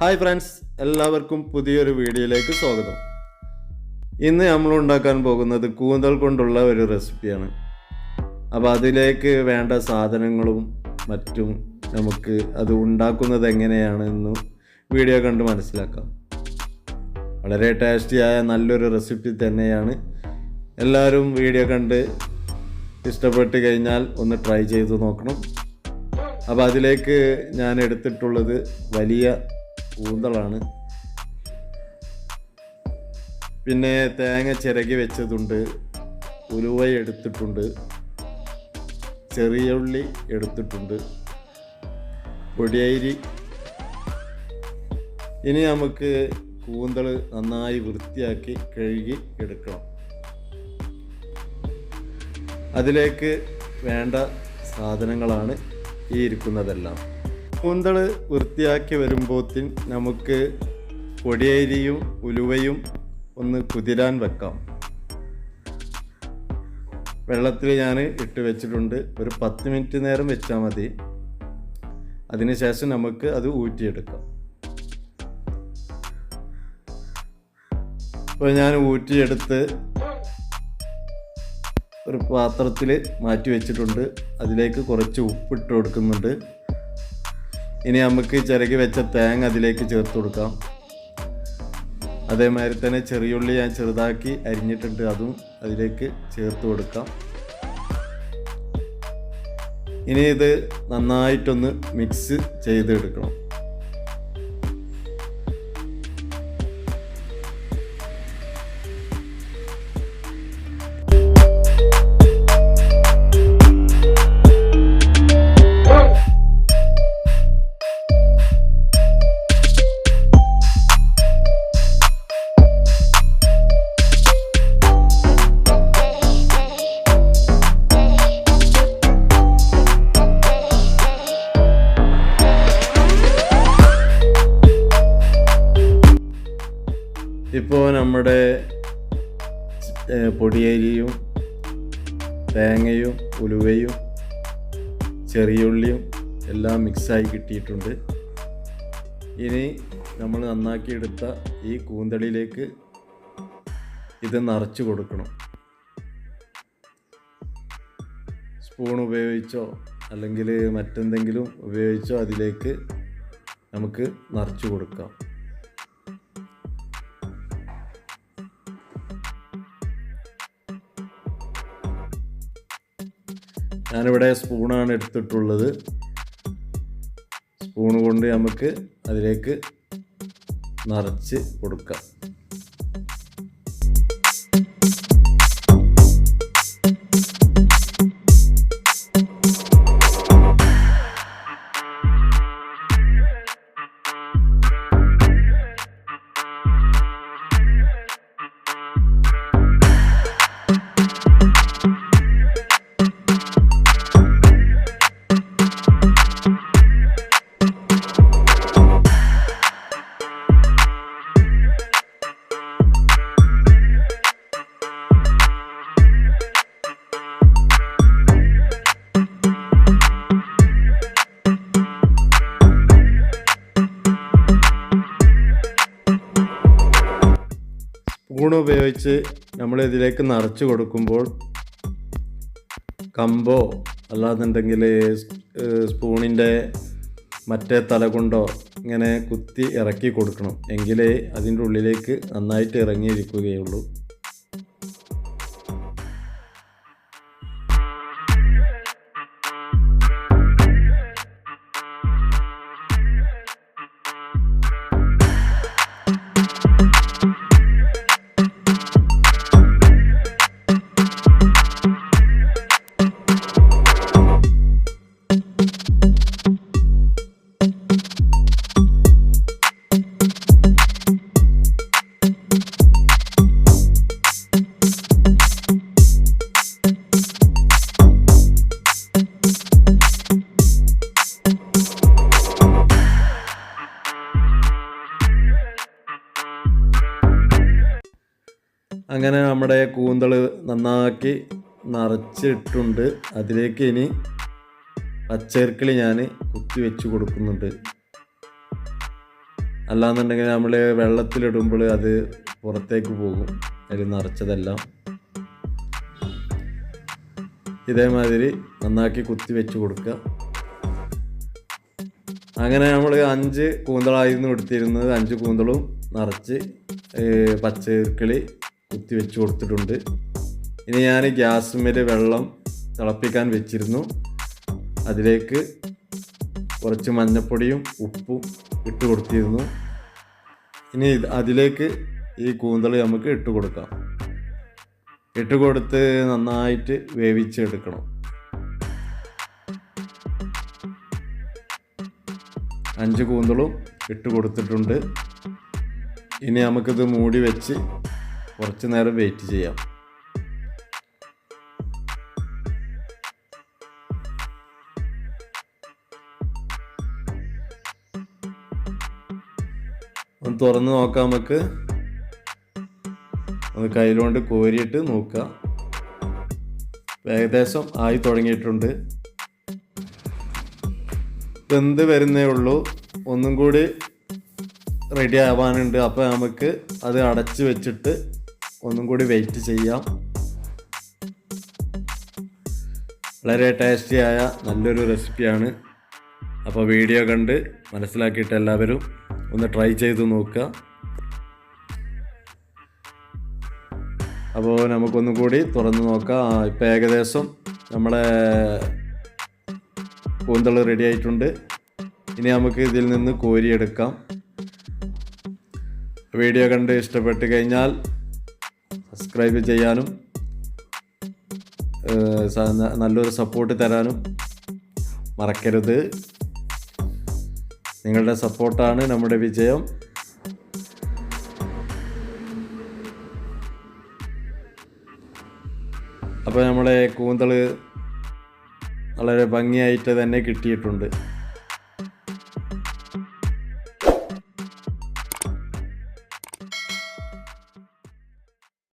Hi friends, എല്ലാവർക്കും പുതിയൊരു വീഡിയോയിലേക്ക് സ്വാഗതം. ഇന്ന് നമ്മൾ ഉണ്ടാക്കാൻ പോകുന്നത് കൂന്തൽ കൊണ്ടുള്ള ഒരു റെസിപ്പിയാണ്. അപ്പോൾ അതിലേക്ക് വേണ്ട സാധനങ്ങളും മറ്റും നമുക്ക് അത് ഉണ്ടാക്കുന്നത് എങ്ങനെയാണെന്ന് വീഡിയോ കണ്ട് മനസ്സിലാക്കാം. വളരെ ടേസ്റ്റിയായ നല്ലൊരു റെസിപ്പി തന്നെയാണ്. എല്ലാവരും വീഡിയോ കണ്ട് ഇഷ്ടപ്പെട്ട് കഴിഞ്ഞാൽ ഒന്ന് ട്രൈ ചെയ്ത് നോക്കണം. അപ്പോൾ അതിലേക്ക് ഞാൻ എടുത്തിട്ടുള്ളത് വലിയ കൂന്തളാണ്. പിന്നെ തേങ്ങ ചിരകി വെച്ചതുണ്ട്, ഉലുവ എടുത്തിട്ടുണ്ട്, ചെറിയ ഉള്ളി എടുത്തിട്ടുണ്ട്, പൊടിയരി. ഇനി നമുക്ക് കൂന്തൾ നന്നായി വൃത്തിയാക്കി കഴുകി എടുക്കണം. അതിലേക്ക് വേണ്ട സാധനങ്ങളാണ് ഈ ഇരിക്കുന്നതെല്ലാം. കൂന്തൾ വൃത്തിയാക്കി വരുമ്പോഴത്തേന് നമുക്ക് പൊടിയരിയും ഉലുവയും ഒന്ന് കുതിരാൻ വെക്കാം. വെള്ളത്തിൽ ഞാൻ ഇട്ട് വെച്ചിട്ടുണ്ട്. ഒരു 10 മിനിറ്റ് നേരം വെച്ചാൽ മതി. അതിനുശേഷം നമുക്ക് അത് ഊറ്റിയെടുക്കാം. അപ്പോൾ ഞാൻ ഊറ്റിയെടുത്ത് ഒരു പാത്രത്തിൽ മാറ്റി വെച്ചിട്ടുണ്ട്. അതിലേക്ക് കുറച്ച് ഉപ്പിട്ട് കൊടുക്കുന്നുണ്ട്. ഇനി നമുക്ക് ചിരകി വെച്ച തേങ്ങ അതിലേക്ക് ചേർത്ത് കൊടുക്കാം. അതേമാതിരി തന്നെ ചെറിയുള്ളി ഞാൻ ചെറുതാക്കി അരിഞ്ഞിട്ടുണ്ട്, അതും അതിലേക്ക് ചേർത്ത് കൊടുക്കാം. ഇനി ഇത് നന്നായിട്ടൊന്ന് മിക്സ് ചെയ്തെടുക്കണം. ഇപ്പോൾ നമ്മുടെ പൊടിയരിയും തേങ്ങയും ഉലുവയും ചെറിയുള്ളിയും എല്ലാം മിക്സായി കിട്ടിയിട്ടുണ്ട്. ഇനി നമ്മൾ നന്നാക്കിയെടുത്ത ഈ കൂന്തളിലേക്ക് ഇത് നിറച്ച് കൊടുക്കണം. സ്പൂൺ ഉപയോഗിച്ചോ അല്ലെങ്കിൽ മറ്റെന്തെങ്കിലും ഉപയോഗിച്ചോ അതിലേക്ക് നമുക്ക് നിറച്ച് കൊടുക്കാം. ഞാനിവിടെ സ്പൂണാണ് എടുത്തിട്ടുള്ളത്. സ്പൂൺ കൊണ്ട് നമുക്ക് അതിലേക്ക് നിറച്ച് കൊടുക്കാം. സ്പൂൺ ഉപയോഗിച്ച് നമ്മൾ ഇതിലേക്ക് നിറച്ച് കൊടുക്കുമ്പോൾ കമ്പോ അല്ലാന്നുണ്ടെങ്കിൽ സ്പൂണിൻ്റെ മറ്റേ തല കൊണ്ടോ ഇങ്ങനെ കുത്തി ഇറക്കി കൊടുക്കണം. എങ്കിലേ അതിൻ്റെ ഉള്ളിലേക്ക് നന്നായിട്ട് ഇറങ്ങിയിരിക്കുകയുള്ളൂ. അങ്ങനെ നമ്മുടെ കൂന്തൾ നന്നാക്കി നിറച്ചിട്ടുണ്ട്. അതിലേക്ക് ഇനി പച്ചക്കറി ഞാൻ കുത്തി വെച്ച് കൊടുക്കുന്നുണ്ട്. അല്ലാന്നുണ്ടെങ്കിൽ നമ്മൾ വെള്ളത്തിലിടുമ്പോൾ അത് പുറത്തേക്ക് പോകും, അതിൽ നിറച്ചതെല്ലാം. ഇതേമാതിരി നന്നാക്കി കുത്തി വെച്ച് കൊടുക്കുക. അങ്ങനെ നമ്മൾ 5 കൂന്തളായിരുന്നു എടുത്തിരുന്നത്. 5 കൂന്തളും നിറച്ച് പച്ചക്കിളി കുത്തി വെച്ച് കൊടുത്തിട്ടുണ്ട്. ഇനി ഞാൻ ഗ്യാസുമേൽ വെള്ളം തിളപ്പിക്കാൻ വെച്ചിരുന്നു. അതിലേക്ക് കുറച്ച് മഞ്ഞൾപ്പൊടിയും ഉപ്പും ഇട്ട് കൊടുത്തിരുന്നു. ഇനി അതിലേക്ക് ഈ കൂന്തൾ നമുക്ക് ഇട്ട് കൊടുക്കാം. ഇട്ട് കൊടുത്ത് നന്നായിട്ട് വേവിച്ചെടുക്കണം. 5 കൂന്തളും ഇട്ട് കൊടുത്തിട്ടുണ്ട്. ഇനി നമുക്കിത് മൂടി വെച്ച് കുറച്ച് നേരം വെയിറ്റ് ചെയ്യാം. ഒന്ന് തുറന്ന് നോക്കാം. നമുക്ക് ഒന്ന് കയ്യിലുകൊണ്ട് കോരിയിട്ട് നോക്കുക. ഏകദേശം ആയി തുടങ്ങിയിട്ടുണ്ട്. വെന്ത് വരുന്നേ ഉള്ളൂ, ഒന്നും കൂടി റെഡി ആവാനുണ്ട്. അപ്പോൾ നമുക്ക് അത് അടച്ച് വെച്ചിട്ട് ഒന്നും കൂടി വെയിറ്റ് ചെയ്യാം. വളരെ ടേസ്റ്റിയായ നല്ലൊരു റെസിപ്പിയാണ്. അപ്പോൾ വീഡിയോ കണ്ട് മനസ്സിലാക്കിയിട്ട് എല്ലാവരും ഒന്ന് ട്രൈ ചെയ്ത് നോക്കുക. അപ്പോൾ നമുക്കൊന്നും കൂടി തുറന്ന് നോക്കാം. ഇപ്പോൾ ഏകദേശം നമ്മളെ കൂന്തൾ റെഡി ആയിട്ടുണ്ട്. ഇനി നമുക്ക് ഇതിൽ നിന്ന് കോരിയെടുക്കാം. വീഡിയോ കണ്ട് ഇഷ്ടപ്പെട്ട് കഴിഞ്ഞാൽ സബ്സ്ക്രൈബ് ചെയ്യാനും നല്ലൊരു സപ്പോർട്ട് തരാനും മറക്കരുത്. നിങ്ങളുടെ സപ്പോർട്ടാണ് നമ്മുടെ വിജയം. അപ്പോൾ നമ്മളെ കൂന്തൾ വളരെ ഭംഗിയായിട്ട് തന്നെ കിട്ടിയിട്ടുണ്ട്.